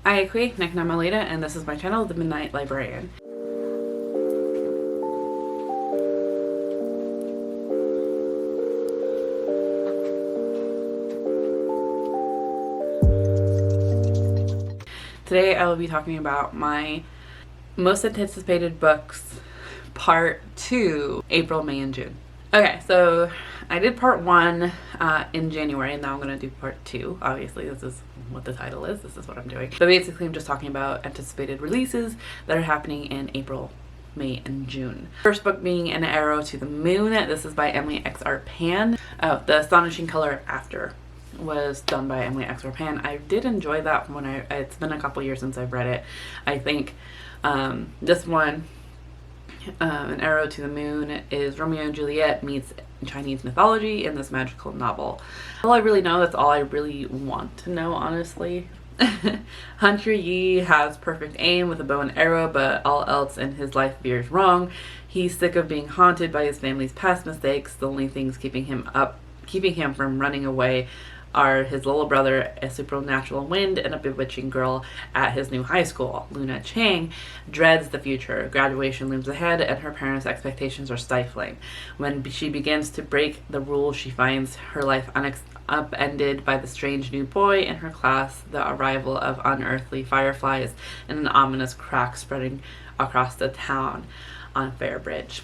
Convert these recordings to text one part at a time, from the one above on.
Hi, Malita, and this is my channel, The Midnight Librarian. Today I will be talking about my most anticipated books, part 2, April, May, and June. Okay, so I did part 1 in January, and now I'm going to do part 2. Obviously, this is what the title is. This is what I'm doing. So basically, I'm just talking about anticipated releases that are happening in April, May, and June. First book being An Arrow to the Moon. This is by Emily X.R. Pan. Oh, The Astonishing Color After was done by Emily X.R. Pan. I did enjoy that when it's been a couple years since I've read it. I think this one, An Arrow to the Moon, is Romeo and Juliet meets Chinese mythology in this magical novel. All I really know, that's all I really want to know, honestly. Hunter Yi has perfect aim with a bow and arrow, but all else in his life veers wrong. He's sick of being haunted by his family's past mistakes. The only things keeping him from running away are his little brother, a supernatural wind, and a bewitching girl at his new high school. Luna Chang dreads the future. Graduation looms ahead, and her parents' expectations are stifling. When she begins to break the rules, she finds her life upended by the strange new boy in her class, the arrival of unearthly fireflies, and an ominous crack spreading across the town on Fairbridge.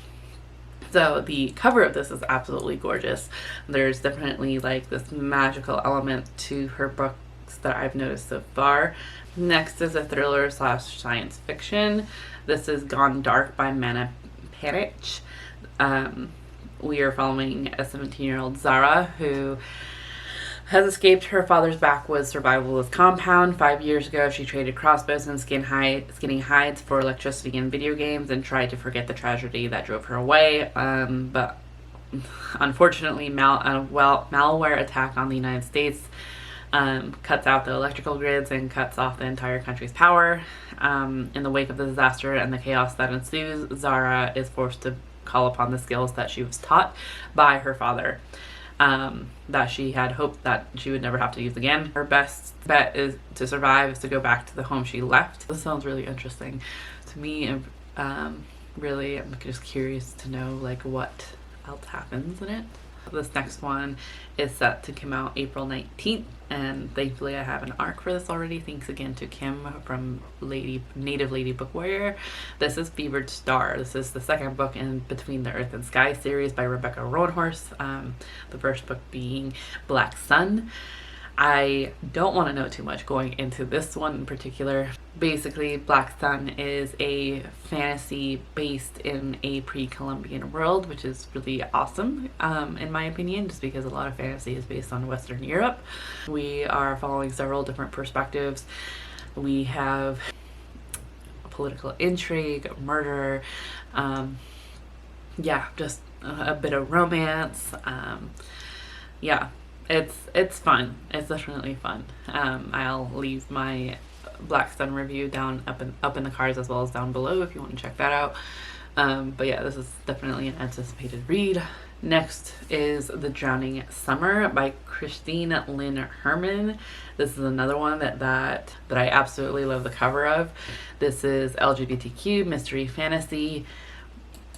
So the cover of this is absolutely gorgeous. There's definitely like this magical element to her books that I've noticed so far. Next is a thriller / science fiction. This is Gone Dark by Mana Perich. We are following a 17-year-old Zara who has escaped her father's backwoods survivalist compound. 5 years ago, she traded crossbows and skinny hides for electricity and video games and tried to forget the tragedy that drove her away. But unfortunately, malware attack on the United States cuts out the electrical grids and cuts off the entire country's power. In the wake of the disaster and the chaos that ensues, Zara is forced to call upon the skills that she was taught by her father. That she had hoped that she would never have to use again. Her best bet is to survive is to go back to the home she left. This sounds really interesting to me, and really I'm just curious to know like what else happens in it. This next one is set to come out April 19th, and thankfully I have an arc for this already. Thanks again to Kim from Native Lady Book Warrior. This is Beaver Star. This is the second book in Between the Earth and Sky series by Rebecca Roanhorse. The first book being Black Sun. I don't want to know too much going into this one in particular. Basically, Black Sun is a fantasy based in a pre-Columbian world, which is really awesome, in my opinion, just because a lot of fantasy is based on Western Europe. We are following several different perspectives. We have political intrigue, murder, just a bit of romance. It's fun. It's definitely fun. I'll leave my Black Sun review down up in the cards as well as down below if you want to check that out. But yeah, this is definitely an anticipated read. Next is The Drowning Summer by Christine Lynn Herman. This is another one that I absolutely love the cover of. This is LGBTQ mystery fantasy,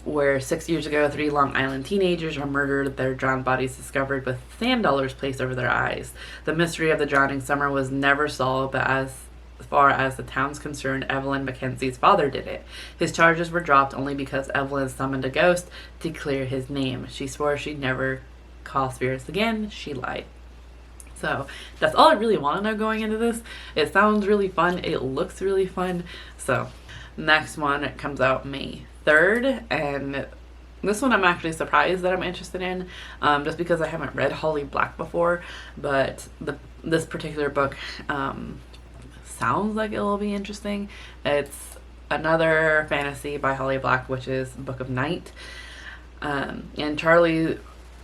where 6 years ago, 3 Long Island teenagers were murdered, their drowned bodies discovered with sand dollars placed over their eyes. The mystery of the drowning summer was never solved, but as far as the town's concerned, Evelyn Mackenzie's father did it. His charges were dropped only because Evelyn summoned a ghost to clear his name. She swore she'd never call spirits again. She lied. So that's all I really want to know going into this. It sounds really fun. It looks really fun. So next one comes out May 3rd, and this one I'm actually surprised that I'm interested in, just because I haven't read Holly Black before, but this particular book sounds like it will be interesting. It's another fantasy by Holly Black, which is Book of Night. In Charlie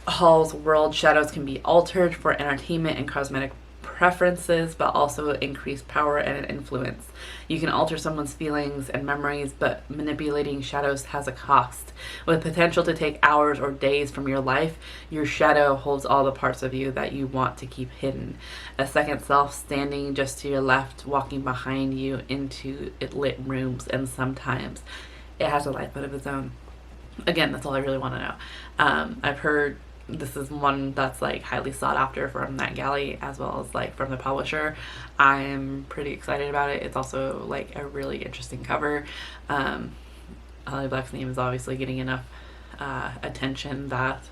Hall's world, shadows can be altered for entertainment and cosmetic preferences, but also increase power and influence. You can alter someone's feelings and memories, but manipulating shadows has a cost. With potential to take hours or days from your life, your shadow holds all the parts of you that you want to keep hidden. A second self standing just to your left, walking behind you into lit rooms, and sometimes it has a life of its own. Again, that's all I really want to know. I've heard this is one that's like highly sought after from that galley, as well as like from the publisher. I'm pretty excited about it. It's also like a really interesting cover. Holly Black's name is obviously getting enough attention that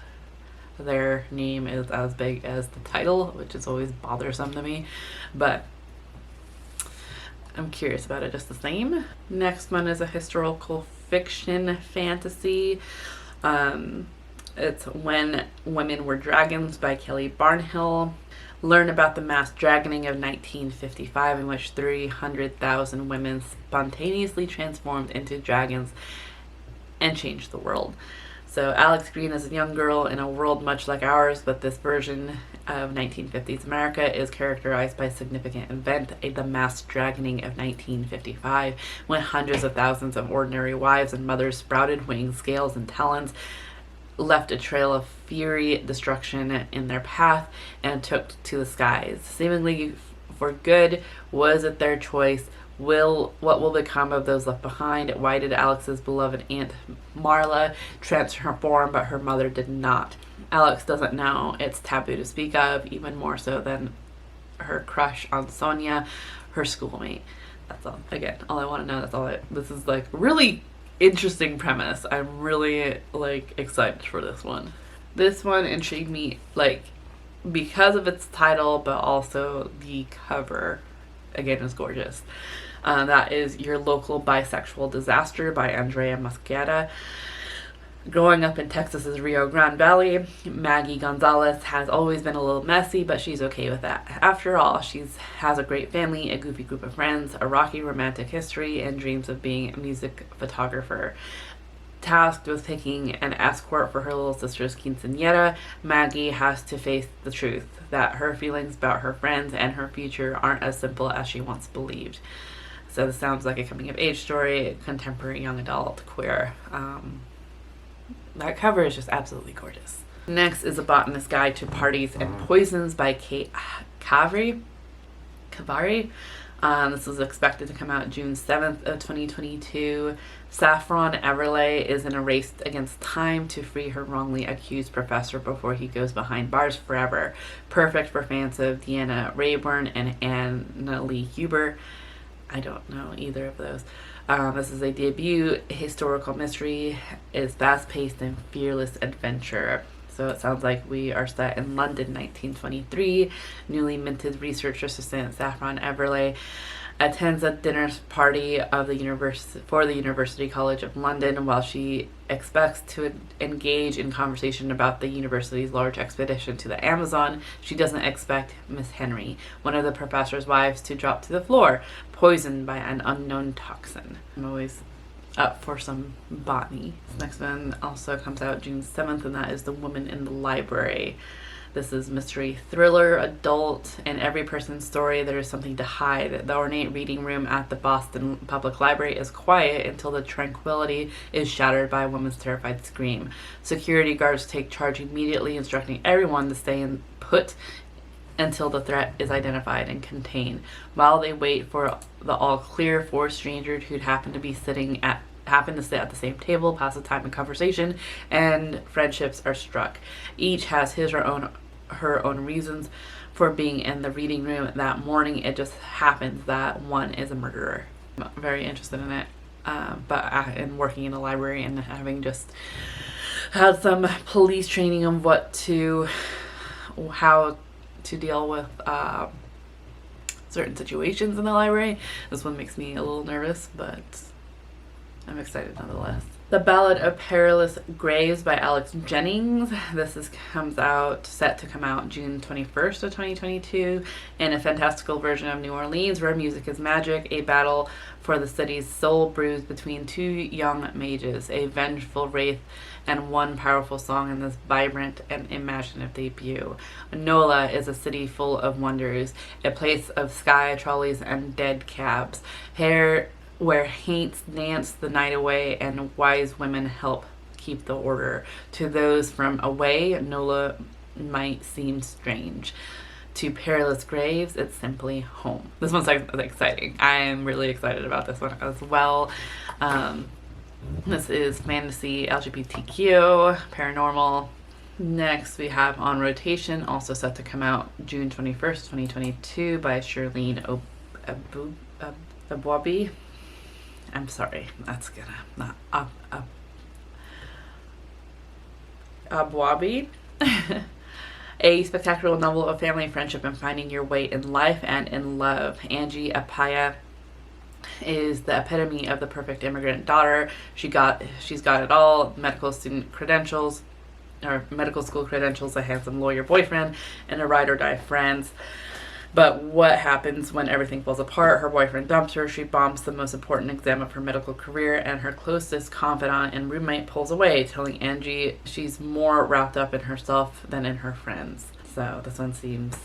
their name is as big as the title, which is always bothersome to me, but I'm curious about it just the same. Next one is a historical fiction fantasy. It's When Women Were Dragons by Kelly Barnhill. Learn about the mass dragoning of 1955, in which 300,000 women spontaneously transformed into dragons and changed the world. So Alex Green is a young girl in a world much like ours, but this version of 1950s America is characterized by a significant event, the mass dragoning of 1955, when hundreds of thousands of ordinary wives and mothers sprouted wings, scales, and talons, left a trail of fury, destruction in their path, and took to the skies. Seemingly for good, was it their choice? What will become of those left behind? Why did Alex's beloved Aunt Marla transform, but her mother did not? Alex doesn't know. It's taboo to speak of, even more so than her crush on Sonia, her schoolmate. That's all. Again, all I want to know. This is like really interesting premise. I'm really like excited for this one. This one intrigued me like because of its title, but also the cover. Again, is gorgeous. That is Your Local Bisexual Disaster by Andrea Mosqueda. Growing up in Texas's Rio Grande Valley, Maggie Gonzalez has always been a little messy, but she's okay with that. After all, she has a great family, a goofy group of friends, a rocky romantic history, and dreams of being a music photographer. Tasked with picking an escort for her little sister's quinceañera, Maggie has to face the truth that her feelings about her friends and her future aren't as simple as she once believed. So this sounds like a coming-of-age story, contemporary young adult, queer. That cover is just absolutely gorgeous. Next is A Botanist's Guide to Parties and Poisons by Kate Cavari. This is expected to come out June 7th of 2022. Saffron Everley is in a race against time to free her wrongly accused professor before he goes behind bars forever. Perfect for fans of Deanna Rayburn and Anna Lee Huber. I don't know either of those. This is a debut historical mystery. It's fast-paced and fearless adventure. So it sounds like we are set in London, 1923. Newly minted research assistant Saffron Everley attends a dinner party of the University College of London. While she expects to engage in conversation about the university's large expedition to the Amazon, she doesn't expect Miss Henry, one of the professor's wives, to drop to the floor, poisoned by an unknown toxin. I'm always up for some botany. This next one also comes out June 7th, and that is The Woman in the Library. This is mystery thriller, adult. In every person's story, there is something to hide. The ornate reading room at the Boston Public Library is quiet until the tranquility is shattered by a woman's terrified scream. Security guards take charge immediately, instructing everyone to stay put until the threat is identified and contained. While they wait for the all clear, four strangers who happen to sit at the same table, pass the time in conversation, and friendships are struck. Each has his or her own reasons for being in the reading room that morning. It just happens that one is a murderer. I'm very interested in it, in working in a library and having just had some police training on how to deal with certain situations in the library. This one makes me a little nervous, but I'm excited nonetheless. The Ballad of Perilous Graves by Alex Jennings. This comes out, set to come out June 21st of 2022, in a fantastical version of New Orleans where music is magic, a battle for the city's soul brews between two young mages, a vengeful wraith, and one powerful song in this vibrant and imaginative debut. Nola is a city full of wonders, a place of sky trolleys and dead cabs, where haints dance the night away and wise women help keep the order. To those from away, Nola might seem strange. To Perilous Graves, it's simply home. This one's exciting. I'm really excited about this one as well. This is fantasy, LGBTQ, paranormal. Next, we have On Rotation, also set to come out June 21st, 2022 by Shirlene Abwabi. I'm sorry, that's gonna not Abwabi. A spectacular novel of family, friendship, and finding your way in life and in love. Angie Appiah is the epitome of the perfect immigrant daughter. She's got it all: medical student credentials, or medical school credentials, a handsome lawyer boyfriend, and a ride or die friends. But what happens when everything falls apart? Her boyfriend dumps her, she bombs the most important exam of her medical career, and her closest confidant and roommate pulls away, telling Angie she's more wrapped up in herself than in her friends. So this one seems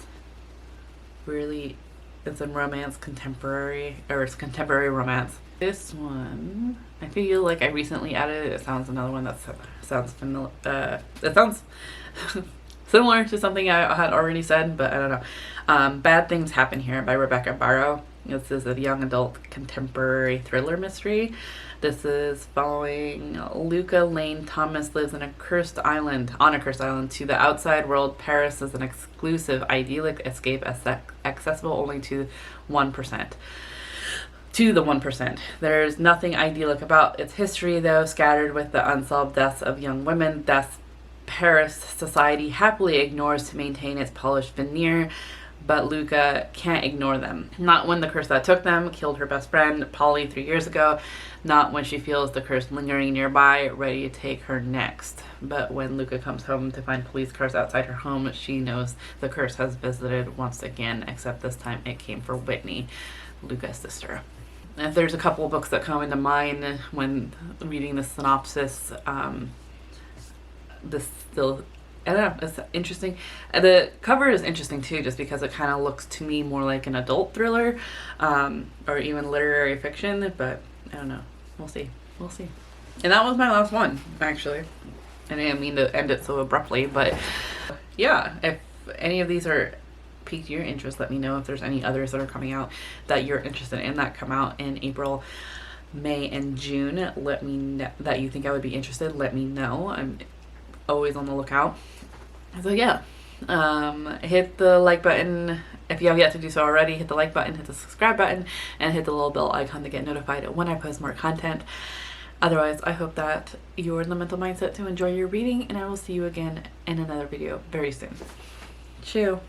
really, it's in romance, contemporary romance. This one, I feel like I recently added it. It sounds another one that sounds familiar. It sounds similar to something I had already said, but I don't know. Bad Things Happen Here by Rebecca Barrow. This is a young adult contemporary thriller mystery. This is following Luca Lane Thomas lives on a cursed island. To the outside world, Paris is an exclusive, idyllic escape accessible only to 1%. To the 1%. There's nothing idyllic about its history, though, scattered with the unsolved deaths of young women. Deaths Paris society happily ignores to maintain its polished veneer, but Luca can't ignore them. Not when the curse that took them killed her best friend, Polly, 3 years ago. Not when she feels the curse lingering nearby, ready to take her next. But when Luca comes home to find police cars outside her home, she knows the curse has visited once again, except this time it came for Whitney, Luca's sister. If there's a couple of books that come into mind when reading the synopsis, this still, I don't know, it's interesting. The cover is interesting too, just because it kind of looks to me more like an adult thriller, or even literary fiction, but I don't know. We'll see. And that was my last one, actually. I didn't mean to end it so abruptly, but yeah, if any of these are piqued your interest, let me know. If there's any others that are coming out that you're interested in that come out in April, May, and June, let me know that you think I would be interested. Let me know. I'm always on the lookout. So yeah, hit the like button if you have yet to do so already. Hit the like button, hit the subscribe button, and hit the little bell icon to get notified when I post more content. Otherwise, I hope that you're in the mental mindset to enjoy your reading, and I will see you again in another video very soon. Chew.